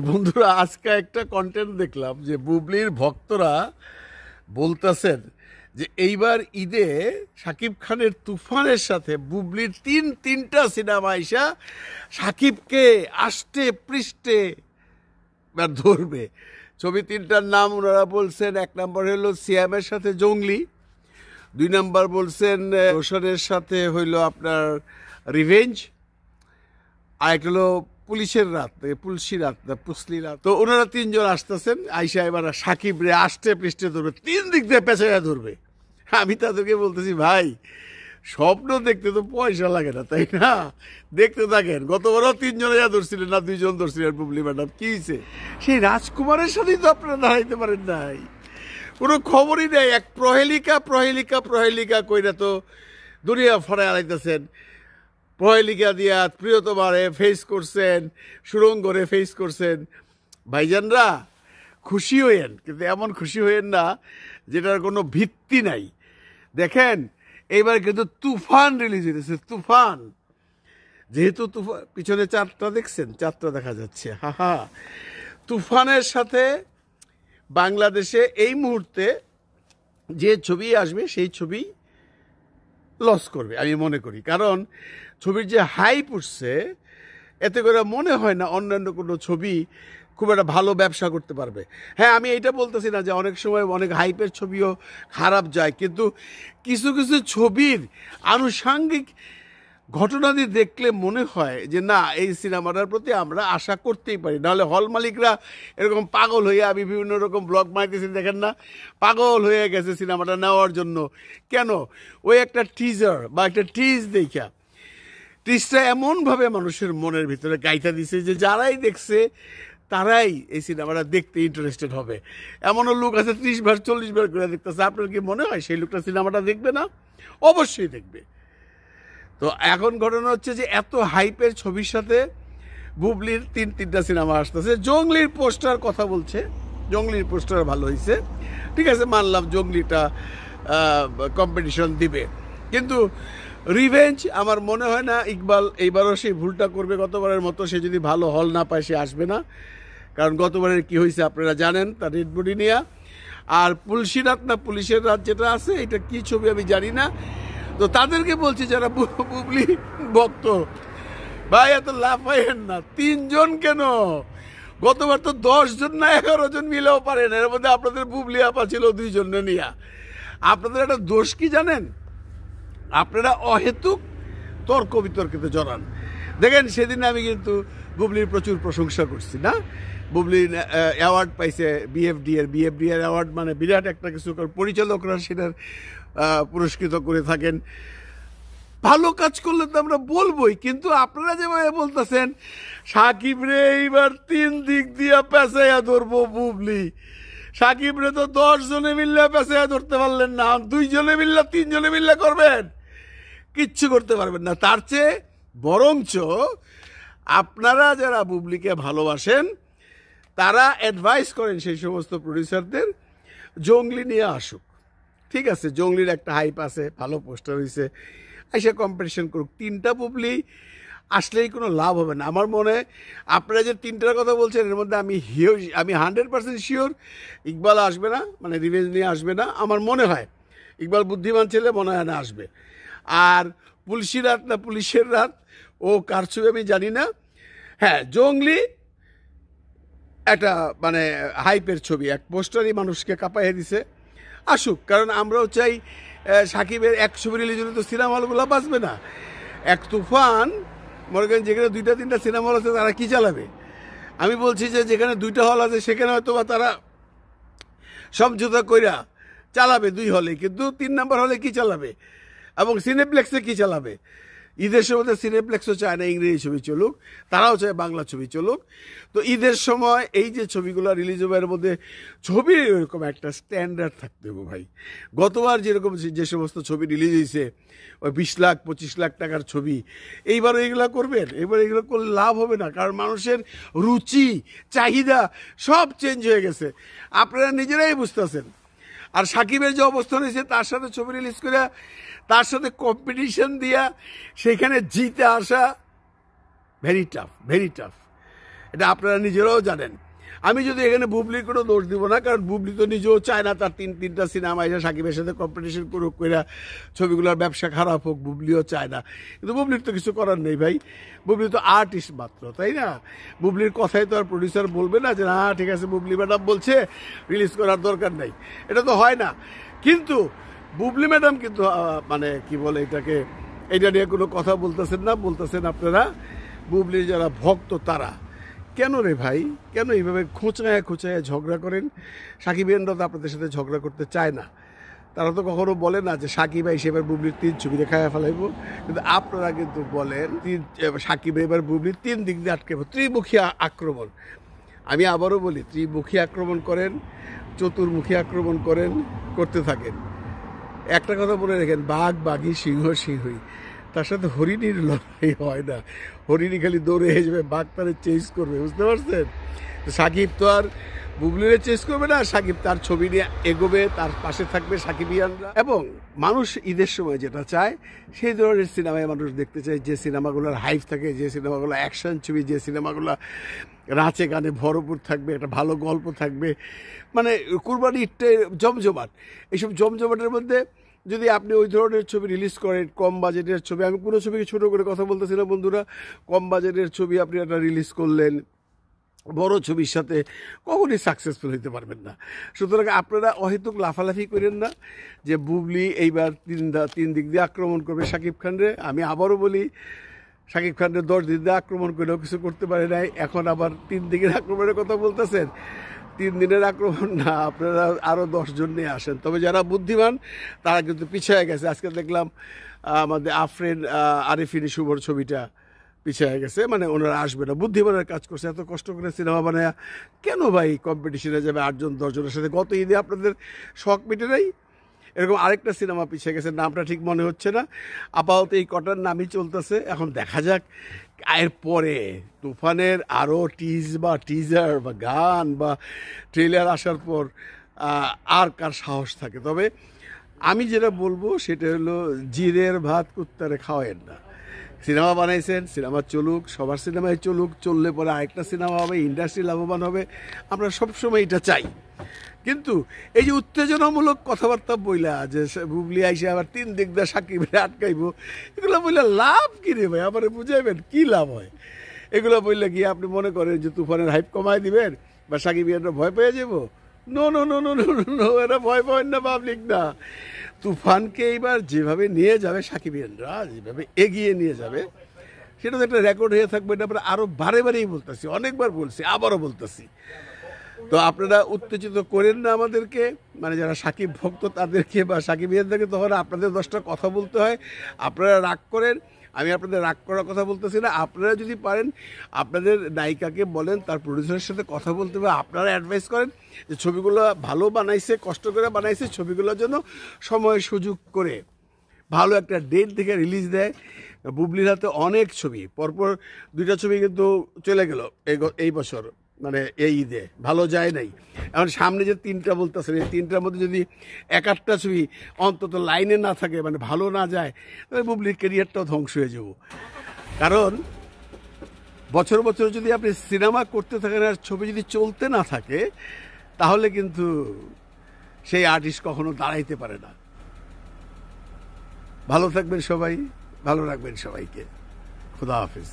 বন্ধুরা, আজকে একটা কন্টেন্ট দেখলাম যে বুবলির ভক্তরা বলতেছেন যে এইবার ঈদে শাকিব খানের তুফানের সাথে বুবলির তিনটা সিনেমা আইসা শাকিবকে আষ্টে পৃষ্ঠে ধরবে। ছবি তিনটার নাম ওনারা বলছেন, এক নম্বর হলো সিয়ামের সাথে জঙ্গলি, দুই নম্বর বলছেন রোশনের সাথে হইল আপনার রিভেঞ্জ, আর একটা হলো পুলিশের রাত, পুলসি রাত না পুসলি রাত। তো ওনারা তিনজন আসতেছেন, আইসা এবার সাকিব রে আষ্টে পৃষ্ঠে ধরবে, তিন দিক দিয়ে পেঁচাইয়া ধরবে। আমি তাদেরকে বলতেছি, ভাই স্বপ্ন দেখতে তো পয়সা লাগে না, তাই না? দেখতে থাকেন। গতবারও তিনজনে ধরছিলেন না, দুইজন ধরছিলেন বুবলি ম্যাডাম, কি হয়েছে? সেই রাজকুমারের সাথেই তো আপনারা দাঁড়াইতে পারেন নাই, কোনো খবরই নেই। এক প্রহেলিকা কইরা তো দুনিয়া ফড়ায় আড়াইতেছেন। প্রহেলিকা দিয়া প্রিয়তমারে ফেস করছেন, সুরঙ্গরে ফেস করছেন। ভাইজানরা খুশি হইয়েন, কিন্তু এমন খুশি হইয়েন না যেটার কোনো ভিত্তি নাই। দেখেন এইবার কিন্তু তুফান রিলিজ হইতেছে, তুফান। যেহেতু তুফান, পিছনে চারটা দেখছেন, চারটা দেখা যাচ্ছে, হা। তুফানের সাথে বাংলাদেশে এই মুহূর্তে যে ছবি আসবে সেই ছবি লস করবে আমি মনে করি। কারণ ছবির যে হাইপ উঠছে, এতে করে মনে হয় না অন্যান্য কোনো ছবি খুব একটা ভালো ব্যবসা করতে পারবে। হ্যাঁ, আমি এইটা বলতেছি না যে অনেক সময় অনেক হাইপের ছবিও খারাপ যায়, কিন্তু কিছু কিছু ছবির আনুষাঙ্গিক ঘটনাদি দেখলে মনে হয় যে না, এই সিনেমাটার প্রতি আমরা আশা করতেই পারি। নাহলে হল মালিকরা এরকম পাগল হয়ে, আমি বিভিন্ন রকম ব্লগ মারতেছি দেখেন না, পাগল হয়ে গেছে সিনেমাটা নেওয়ার জন্য। কেন? ওই একটা টিজার বা একটা টিজ দেখা, টিজটা এমনভাবে মানুষের মনের ভিতরে গাইতা দিছে যে যারাই দেখছে তারাই এই সিনেমাটা দেখতে ইন্টারেস্টেড হবে। এমনও লোক আছে 30 বার 40 বার করে দেখতেছে। আপনার কি মনে হয় সেই লোকটা সিনেমাটা দেখবে না? অবশ্যই দেখবে। তো এখন ঘটনা হচ্ছে যে এত হাইপের ছবির সাথে বুবলির তিনটা সিনেমা আসতেছে। জঙ্গলির পোস্টার কথা বলছে, জঙ্গলির পোস্টার ভালো হয়েছে, ঠিক আছে, মানলাম জঙ্গলিটা কম্পিটিশন দিবে, কিন্তু রিভেঞ্জ আমার মনে হয় না ইকবাল এইবারও সেই ভুলটা করবে গতবারের মতো। সে যদি ভালো হল না পায় সে আসবে না, কারণ গতবারের কি হয়েছে আপনারা জানেন, তার রেড বডি নিয়ে। আর পুলসি রাত না পুলিশের রাত যেটা আছে, এটা কি ছবি আমি জানি না। তো তাদেরকে বলছি যারা বুবলি ভক্ত, ভাই এত লাফাইয়েন না। তিনজন কেন? গতবার তো 10 জন না 11 জন মিলেও পারেন। এর মধ্যে আপনাদের বুবলি আপা ছিল 2 জন নিয়া। আপনাদের একটা দোষ কি জানেন? আপনারা অহেতুক তর্ক বিতর্কিতে জড়ান। দেখেন সেদিন আমি কিন্তু বুবলির প্রচুর প্রশংসা করছি না। বুবলি অ্যাওয়ার্ড পাইছে, বিএফডি এর অ্যাওয়ার্ড, মানে বিরাট একটা কিছু। পরিচালকরা সেটার পুরস্কৃত করে থাকেন। ভালো কাজ করলে তো আমরা বলবোই, কিন্তু আপনারা যেভাবে বলতেছেন সাকিব রে এইবার 3 দিক দিয়া পেঁচাইয়া ধরবো বুবলি, সাকিব রে তো 10 জনে মিললে পেঁচাইয়া ধরতে পারলেন না, 2 জনে মিললে 3 জনে মিললে করবেন, কিচ্ছু করতে পারবেন না। তার চেয়ে বরঞ্চ আপনারা যারা বুবলিকে ভালোবাসেন তারা অ্যাডভাইস করেন সেই সমস্ত প্রডিউসারদের জঙ্গলি নিয়ে আসুক। ঠিক আছে, জঙ্গলির একটা হাইপ আছে, ভালো পোস্টার হয়েছে, এসে কম্পিটিশন করুক। 3টা বুবলি আসলেই কোনো লাভ হবে না আমার মনে হয়। আপনারা যে 3টার কথা বলছেন এর মধ্যে আমি 100% শিওর ইকবাল আসবে না, মানে রিভেঞ্জ নিয়ে আসবে না আমার মনে হয়। ইকবাল বুদ্ধিমান ছেলে, মনে হয় না আসবে। আর পুলসি রাত না পুলিশের রাত, ও কার ছবি আমি জানি না। হ্যাঁ, জঙ্গলি একটা মানে হাইপের ছবি, এক পোস্টারই মানুষকে কাঁপাইয়ে দিছে, আসুক। কারণ আমরাও চাই সাকিবের এক ছবি রিলিজ হলে তো সিনেমা হলগুলো বাঁচবে না। এক তুফান মনে করেন যেখানে 2টা 3টা সিনেমা হল আছে তারা কি চালাবে? আমি বলছি যে যেখানে 2টা হল আছে সেখানে হয়তো বা তারা সমঝোতা কইরা চালাবে 2 হলে, কিন্তু 3 নম্বর হলে কি চালাবে? এবং সিনেপ্লেক্সে কি চালাবে? ঈদের সময় সিনেপ্লেক্সও চায় না ইংরেজি ছবি চলুক, তারাও চায় বাংলা ছবি চলুক। তো ঈদের সময় এই যে ছবিগুলো রিলিজ হবে এর মধ্যে ছবির এরকম একটা স্ট্যান্ডার্ড থাকতে হবে ভাই। গতবার যেরকম যে সমস্ত ছবি রিলিজ হয়েছে ওই 20 লাখ 25 লাখ টাকার ছবি, এইবারও এগুলো করবেন? এবার এগুলো করলে লাভ হবে না, কারণ মানুষের রুচি চাহিদা সব চেঞ্জ হয়ে গেছে, আপনারা নিজেরাই বুঝতেছেন। আর সাকিবের যে অবস্থান হয়েছে তার সাথে ছবি রিলিজ করে তার সাথে কম্পিটিশন দিয়া সেখানে জিতে আসা ভেরি টাফ। এটা আপনারা নিজেরাও জানেন। আমি যদি এখানে বুবলির কোনো দোষ দিব না, কারণ বুবলি তো নিজেও চায় না তার তিনটা সিনেমা এসে সাকিবের সাথে কম্পিটিশন করুক, কইরা ছবিগুলোর ব্যবসা খারাপ হোক, বুবলিও চায় না। কিন্তু বুবলির তো কিছু করার নেই ভাই, বুবলি তো আর্টিস্ট মাত্র, তাই না? বুবলির কথাই তো আর প্রডিউসার বলবে না যে না ঠিক আছে বুবলি ম্যাডাম বলছে রিলিজ করার দরকার নেই, এটা তো হয় না। কিন্তু বুবলি ম্যাডাম কিন্তু মানে কি বলে এটাকে, এটা নিয়ে কোনো কথা বলতেছেন না, বলতেছেন আপনারা বুবলির যারা ভক্ত তারা। কেন রে ভাই, কেন এইভাবে খোঁচায় খোঁচায় ঝগড়া করেন? সাকিবিয়ানরা তো আপনাদের সাথে ঝগড়া করতে চায় না, তারা তো কখনো বলে না যে সাকিব ভাই এবার বুবলির 3 ছবি দেখায় ফেলাইব, কিন্তু আপনারা কিন্তু বলেন সাকিব এবার বুবলির 3 দিক দিয়ে আটকাইব, ত্রিমুখী আক্রমণ। আমি আবারও বলি, ত্রিমুখী আক্রমণ করেন, চতুর্মুখী আক্রমণ করেন, করতে থাকেন। একটা কথা বলে রেখেন, বাঘ বাঘি, সিংহ সিংহই, তার সাথে হরিণীর লড়াই হয় না। হরিণী খালি দৌড়ে যাবে, বাঘ তারে চেঞ্জ করবে, বুঝতে পারছেন? সাকিব তো আর বুবলিরে চেঞ্জ করবে না, সাকিব তার ছবি নিয়ে এগোবে, তার পাশে থাকবে সাকিবিয়ানরা। এবং মানুষ ঈদের সময় যেটা চায় সেই ধরনের সিনেমায় মানুষ দেখতে চায়, যে সিনেমাগুলোর হাইপ থাকে, যে সিনেমাগুলো অ্যাকশন ছবি, যে সিনেমাগুলো নাচে গানে ভরপুর থাকবে, একটা ভালো গল্প থাকবে, মানে কুরবানি ঈদটা জমজমাট। এইসব জমজমাটের মধ্যে যদি আপনি ওই ধরনের ছবি রিলিজ করেন, কম বাজেটের ছবি, আমি কোনো ছবিকে ছোটো করে কথা বলতেছি না বন্ধুরা, কম বাজেটের ছবি আপনি একটা রিলিজ করলেন বড় ছবির সাথে, কখনই সাকসেসফুল হইতে পারবেন না। সুতরাং আপনারা অহেতুক লাফালাফি করেন না যে বুবলি এইবার 3 দিক দিয়ে আক্রমণ করবে শাকিব খানরে। আমি আবারও বলি, শাকিব খানরে 10 দিক দিয়ে আক্রমণ করেও কিছু করতে পারে নাই, এখন আবার 3 দিকের আক্রমণের কথা বলতেছেন। 3 দিনের আক্রমণ না, আপনারা আরও 10 জন নিয়ে আসেন। তবে যারা বুদ্ধিমান তারা কিন্তু পিছিয়ে গেছে। আজকে দেখলাম আমাদের আফরিন আরিফিন শুভর ছবিটা পিছিয়ে গেছে, মানে ওনারা আসবে না। বুদ্ধিমানের কাজ করছে, এত কষ্ট করে সিনেমা বানায় কেন ভাই কম্পিটিশনে যাবে 8 জন 10 জনের সাথে? গত ঈদে আপনাদের শখ মিটে নাই? এরকম আরেকটা সিনেমা পিছিয়ে গেছে, নামটা ঠিক মনে হচ্ছে না, আপাতত এই কটার নামই চলতেছে। এখন দেখা যাক এরপরে তুফানের আরও টিজার বা গান বা ট্রেলার আসার পর আর কার সাহস থাকে। তবে আমি যেটা বলবো সেটা হলো, জিরের ভাত কুত্তারে খাওয়ায়েন না। সিনেমা বানাইছেন, সিনেমা চলুক, সবার সিনেমায় চলুক, চললে পরে আরেকটা সিনেমা হবে, ইন্ডাস্ট্রি লাভবান হবে, আমরা সবসময় এটা চাই। কিন্তু এই যে উত্তেজনামূলক কথাবার্তা বইলা যে বুবলি আইসে আবার 3 দিক দিয়ে সাকিবের আটকাইব, এগুলো বললে লাভ কী রে ভাই? আমার বুঝাইবেন কী লাভ হয়? এগুলো বললে কি আপনি মনে করেন যে তুফানের হাইপ কমায় দিবেন বা সাকিবিয়ানরা ভয় পেয়ে যাবো? No no no no no no, এরা ভয় পাবেন না, পাবলিক না। তুফানকে এইবার যেভাবে নিয়ে যাবে সাকিবিয়ানরা, যেভাবে এগিয়ে নিয়ে যাবে, সেটা তো একটা রেকর্ড হয়ে থাকবে। এটা আমরা আরও বারে বারেই বলতেছি, অনেকবার বলছি, আবারও বলতেছি। তো আপনারা উত্তেজিত করেন না আমাদেরকে, মানে যারা সাকিব ভক্ত তাদেরকে বা সাকিবিয়ানদেরকে, তখন আপনাদের 10টা কথা বলতে হয়, আপনারা রাগ করেন। আমি আপনাদের রাগ করার কথা বলতেছি না। আপনারা যদি পারেন আপনাদের নায়িকাকে বলেন তার প্রডিউসারের সাথে কথা বলতে হবে, আপনারা অ্যাডভাইস করেন যে ছবিগুলো ভালো বানাইছে, কষ্ট করে বানাইছে, ছবিগুলোর জন্য সময় সুযোগ করে ভালো একটা ডেট দেখে রিলিজ দেয়। বুবলির হাতে অনেক ছবি, পরপর 2টা ছবি কিন্তু চলে গেল এই বছর, মানে এই ঈদে ভালো যায় নাই। এখন সামনে যে 3টা বলতেছেন, এই 3টার মধ্যে যদি 1-8টা ছবি অন্তত লাইনে না থাকে, মানে ভালো না যায়, তাহলে বুবলির ক্যারিয়ারটাও ধ্বংস হয়ে যাব। কারণ বছর বছর যদি আপনি সিনেমা করতে থাকেন আর ছবি যদি চলতে না থাকে, তাহলে কিন্তু সেই আর্টিস্ট কখনো দাঁড়াইতে পারে না। ভালো থাকবেন সবাই, ভালো রাখবেন সবাইকে। খুদা হাফেজ।